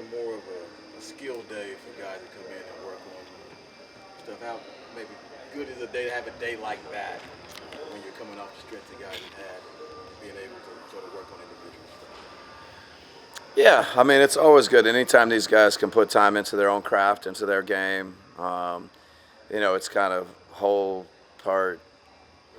being more of a skill day for guys to come in and work on stuff? How maybe good is a day to have a day like that when you're coming off the stretch the guys have had and being able to sort of work on individual stuff? Yeah, I mean, it's always good. Anytime these guys can put time into their own craft, into their game, it's kind of whole part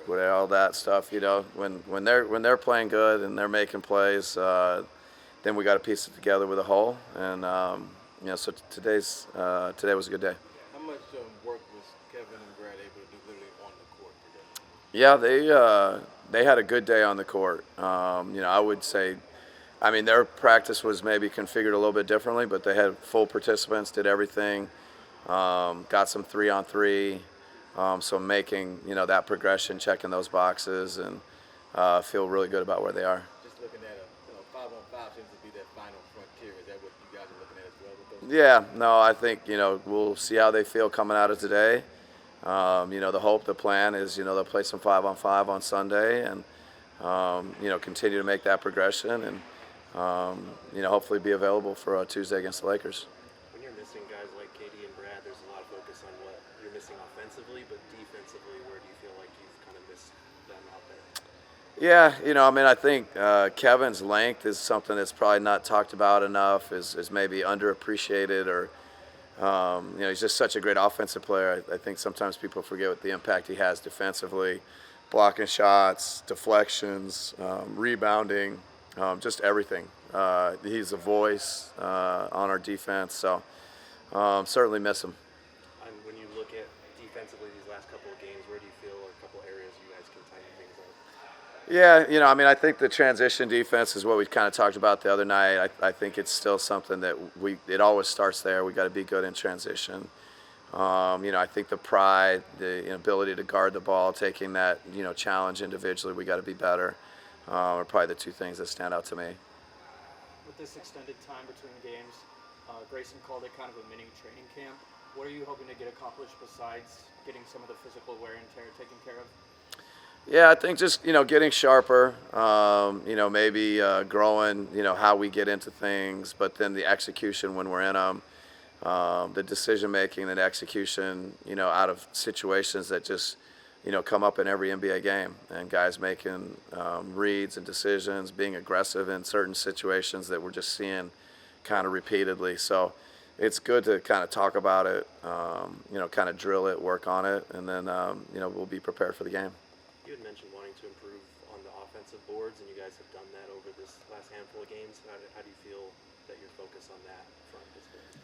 with all that stuff. When they're playing good and they're making plays, then we got to piece it together with a whole. And so today was a good day. How much work was Kevin and Brad able to do literally on the court today? Yeah, they had a good day on the court. I would say, I mean, their practice was maybe configured a little bit differently, but they had full participants, did everything, got some 3-on-3, so making that progression, checking those boxes, and feel really good about where they are. Just looking at a 5-on-5 seems to be that final frontier. Is that what you guys are looking at as well with those? Yeah, no, I think we'll see how they feel coming out of today. The hope, the plan is they'll play some 5-on-5 on Sunday, and continue to make that progression, and hopefully be available for Tuesday against the Lakers. When you're missing guys like Katie and Brad, there's a lot of focus on what you're missing offensively, but defensively, where do you feel like you've kind of missed them out there? Yeah, I mean, I think Kevin's length is something that's probably not talked about enough, is maybe underappreciated, or he's just such a great offensive player. I think sometimes people forget what the impact he has defensively, blocking shots, deflections, rebounding, just everything. He's a voice on our defense, so certainly miss him. And when you look at defensively these last couple of games, where do you feel are a couple areas you guys can tighten things up? Yeah, I mean, I think the transition defense is what we kind of talked about the other night. I think it's still something that it always starts there. We got to be good in transition. I think the pride, the ability to guard the ball, taking that challenge individually, we got to be better. Are probably the two things that stand out to me. With this extended time between games, Grayson called it kind of a mini training camp. What are you hoping to get accomplished besides getting some of the physical wear and tear taken care of? Yeah, I think just getting sharper, maybe growing, how we get into things, but then the execution when we're in them, the decision making and execution, out of situations that just come up in every NBA game, and guys making reads and decisions, being aggressive in certain situations that we're just seeing kind of repeatedly. So it's good to kind of talk about it, kind of drill it, work on it, and then we'll be prepared for the game. You had mentioned wanting to improve on the offensive boards, and you guys have done that over this last handful of games. How do you feel that your focus on that front has been?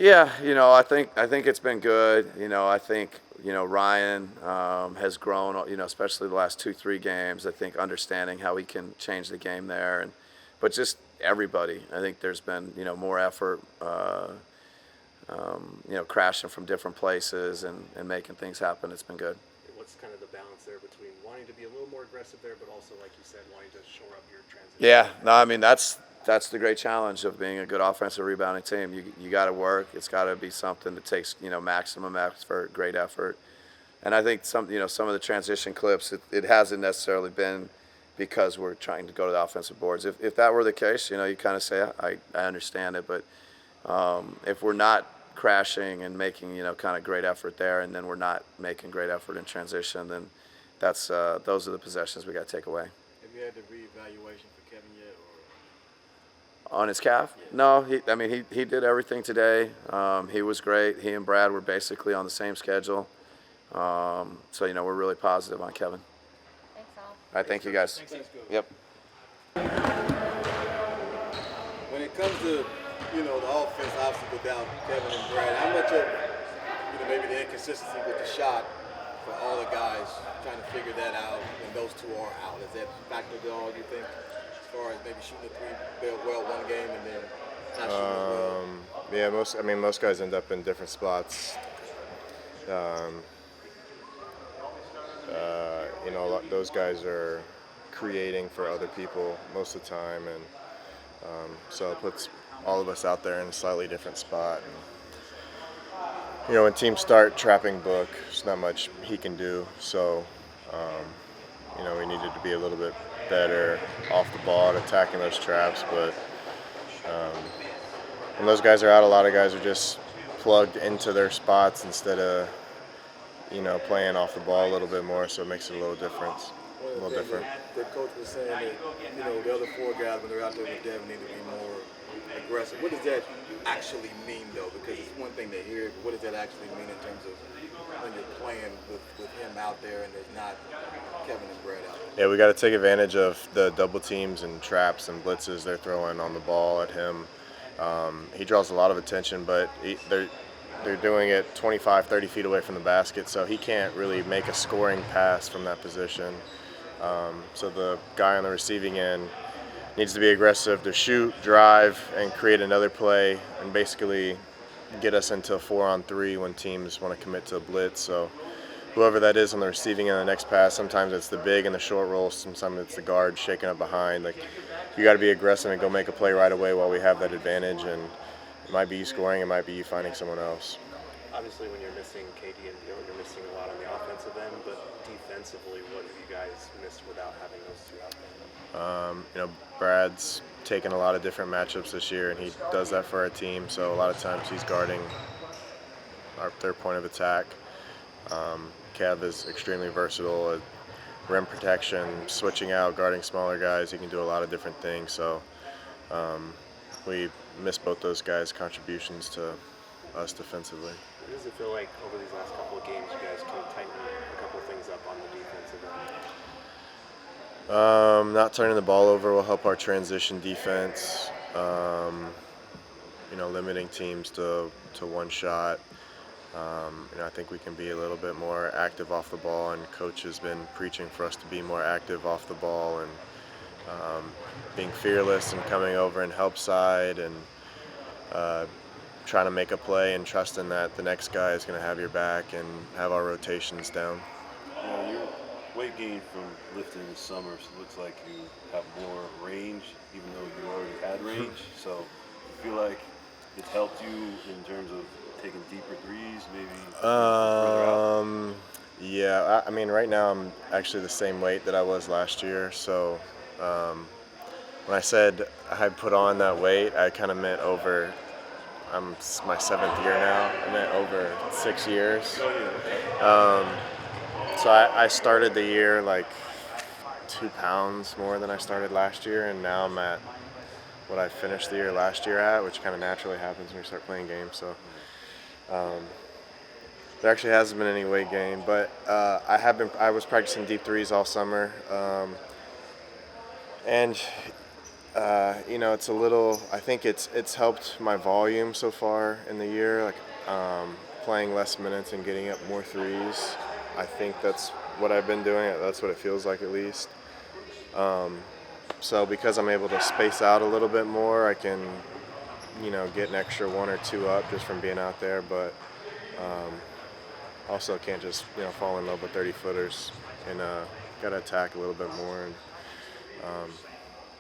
Yeah, I think it's been good. I think Ryan has grown. Especially the last 2-3 games. I think understanding how he can change the game there, but just everybody. I think there's been more effort. Crashing from different places and making things happen. It's been good. What's kind of the balance there between wanting to be a little more aggressive there, but also, like you said, wanting to shore up your transition? Yeah, no, I mean that's the great challenge of being a good offensive rebounding team. You got to work. It's got to be something that takes maximum effort, great effort. And I think some of the transition clips, it hasn't necessarily been because we're trying to go to the offensive boards. If that were the case, you kind of say I understand it, but if we're not crashing and making kind of great effort there, and then we're not making great effort in transition, then those are the possessions we got to take away. Have you had the reevaluation for Kevin yet? On his calf? No, he did everything today. He was great. He and Brad were basically on the same schedule. So we're really positive on Kevin. Thanks, all. All right, thank you guys. Thanks. Yep. When it comes to the offense, obviously without Kevin and Brad, how much of maybe the inconsistency with the shot for all the guys trying to figure that out when those two are out, is that factored at all, you think, as far as maybe shooting a three well one game and then not shooting as well? Yeah, most guys end up in different spots. Those guys are creating for other people most of the time, and so it puts all of us out there in a slightly different spot. And, when teams start trapping Book, there's not much he can do. So, we needed to be a little bit better off the ball at attacking those traps. But, when those guys are out, a lot of guys are just plugged into their spots instead of, playing off the ball a little bit more, so it makes it a little difference. One A of little the things different. the coach was saying that, the other four guys, when they're out there with Devin, need to be more aggressive. What does that actually mean, though? Because it's one thing to hear, but what does that actually mean in terms of when you're playing with him out there and there's not Kevin and Brad out there? Yeah, we got to take advantage of the double teams and traps and blitzes they're throwing on the ball at him. He draws a lot of attention, but they're doing it 25, 30 feet away from the basket, so he can't really make a scoring pass from that position. So the guy on the receiving end needs to be aggressive to shoot, drive, and create another play, and basically get us into a 4-on-3 when teams want to commit to a blitz. So whoever that is on the receiving end of the next pass, sometimes it's the big and the short roll, sometimes it's the guard shaking up behind. Like, you got to be aggressive and go make a play right away while we have that advantage, and it might be you scoring, it might be you finding someone else. Obviously, when you're missing KD and Bill, you're missing a lot on the offensive end, but defensively, what have you guys missed without having those two out there? Brad's taken a lot of different matchups this year, and he does that for our team. So a lot of times he's guarding their point of attack. Kev is extremely versatile at rim protection, switching out, guarding smaller guys. He can do a lot of different things. So we miss both those guys' contributions to us defensively. What does it feel like over these last couple of games you guys can tighten a couple of things up on the defensive end? Not turning the ball over will help our transition defense. Limiting teams to one shot. I think we can be a little bit more active off the ball, and coach has been preaching for us to be more active off the ball and being fearless and coming over and help side and trying to make a play and trusting that the next guy is going to have your back and have our rotations down. Your weight gain from lifting this summer, so it looks like you have more range, even though you already had range. So I feel like it's helped you in terms of taking deeper threes, maybe further out? Yeah, I mean, right now I'm actually the same weight that I was last year. So when I said I had put on that weight, I kind of meant over. I'm my 7th year now. I meant over 6 years. So I started the year like 2 pounds more than I started last year, and now I'm at what I finished the year last year at, which kind of naturally happens when you start playing games. So there actually hasn't been any weight gain, but I was practicing deep threes all summer, and it's a little. I think it's helped my volume so far in the year, like playing less minutes and getting up more threes. I think that's what I've been doing. That's what it feels like, at least. So because I'm able to space out a little bit more, I can, get an extra 1 or 2 up just from being out there. But also can't just fall in love with 30-footers and got to attack a little bit more. And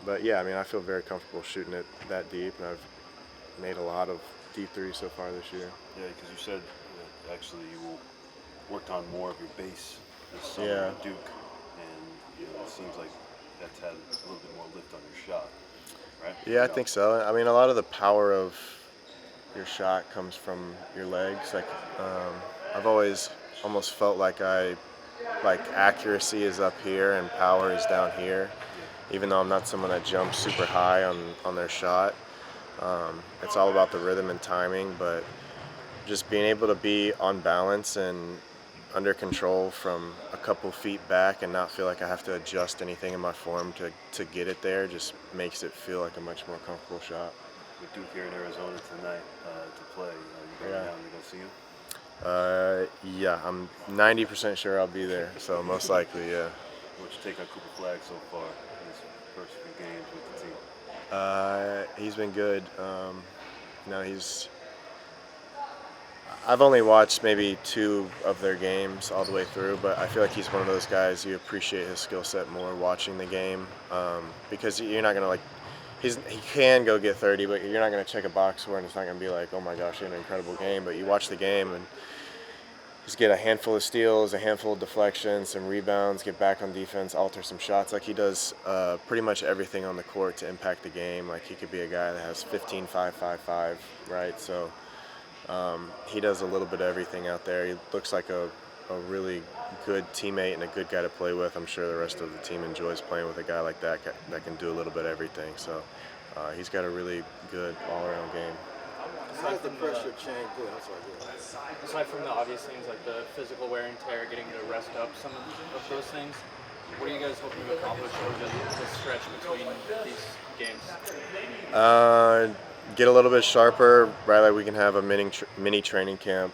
but yeah, I mean, I feel very comfortable shooting it that deep, and I've made a lot of deep threes so far this year. Yeah, because you said that actually you worked on more of your base this summer Yeah. at Duke, and it seems like that's had a little bit more lift on your shot, right? Yeah, I think so. I mean, a lot of the power of your shot comes from your legs. Like, I've always almost felt like accuracy is up here and power is down here, even though I'm not someone that jumps super high on their shot. It's all about the rhythm and timing, but just being able to be on balance and under control from a couple feet back and not feel like I have to adjust anything in my form to get it there just makes it feel like a much more comfortable shot. With Duke here in Arizona tonight to play, you going Yeah. down to go see him? Yeah, I'm 90% sure I'll be there, so most likely, yeah. What's your take on Cooper Flagg so far in his first few games with the team? He's been good. I've only watched maybe 2 of their games all the way through, but I feel like he's one of those guys you appreciate his skill set more watching the game, because you're not gonna he can go get 30, but you're not gonna check a box score and it's not gonna be like, oh my gosh, he had an incredible game. But you watch the game and just get a handful of steals, a handful of deflections, some rebounds, get back on defense, alter some shots. Like he does pretty much everything on the court to impact the game. Like he could be a guy that has 15, 5, 5, 5, right? So he does a little bit of everything out there. He looks like a really good teammate and a good guy to play with. I'm sure the rest of the team enjoys playing with a guy like that that can do a little bit of everything. So he's got a really good all-around game. How does the pressure change? Good, I'm sorry. Good. Aside from the obvious things like the physical wear and tear, getting to rest up, some of those things, what are you guys hoping to accomplish over the stretch between these games? Get a little bit sharper, right? Like we can have a mini training camp.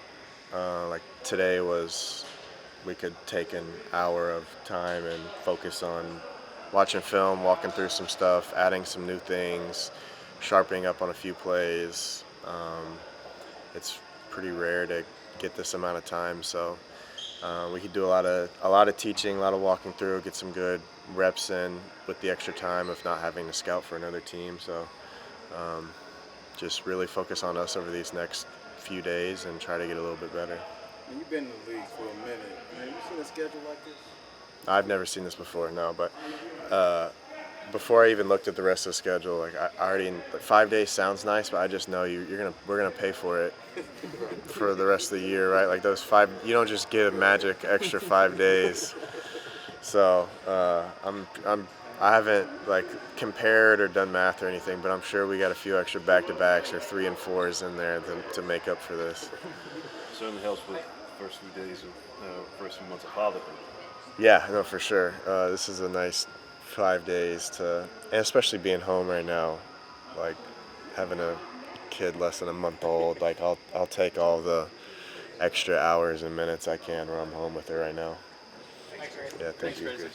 Like today we could take an hour of time and focus on watching film, walking through some stuff, adding some new things, sharpening up on a few plays. It's pretty rare to get this amount of time, so we could do a lot of teaching, a lot of walking through, get some good reps in with the extra time of not having to scout for another team. So just really focus on us over these next few days and try to get a little bit better. You've been in the league for a minute. Have you seen a schedule like this? I've never seen this before, no, but before I even looked at the rest of the schedule, like I already, 5 days sounds nice, but I just know we're gonna pay for it for the rest of the year, right? Like those 5, you don't just get a magic extra 5 days. So I haven't like compared or done math or anything, but I'm sure we got a few extra back-to-backs or 3 and 4s in there to make up for this. Certainly helps with the first few days of first few months of fatherhood. Yeah, no, for sure. This is a nice 5 days and especially being home right now, like having a kid less than a month old. Like I'll take all the extra hours and minutes I can where I'm home with her right now. Yeah, thank you. Grayson.